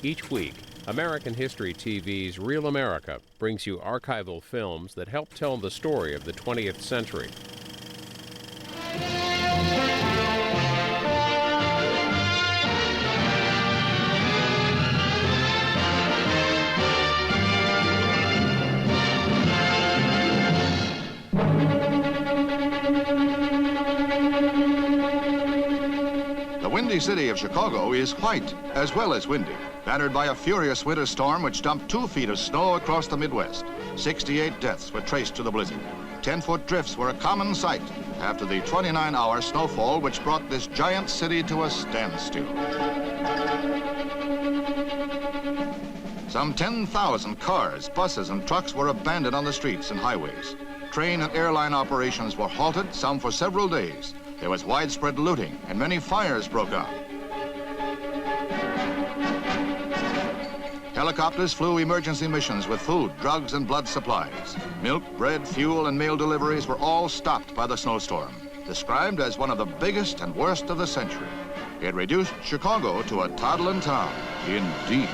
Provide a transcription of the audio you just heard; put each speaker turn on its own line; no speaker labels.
Each week, American History TV's Real America brings you archival films that help tell the story of the 20th century.
The windy city of Chicago is white as well as windy, battered by a furious winter storm which dumped 2 feet of snow across the Midwest. 68 deaths were traced to the blizzard. 10-foot drifts were a common sight after the 29-hour snowfall which brought this giant city to a standstill. Some 10,000 cars, buses, and trucks were abandoned on the streets and highways. Train and airline operations were halted, some for several days. There was widespread looting, and many fires broke out. Helicopters flew emergency missions with food, drugs, and blood supplies. Milk, bread, fuel, and mail deliveries were all stopped by the snowstorm, described as one of the biggest and worst of the century. It reduced Chicago to a toddling town, indeed.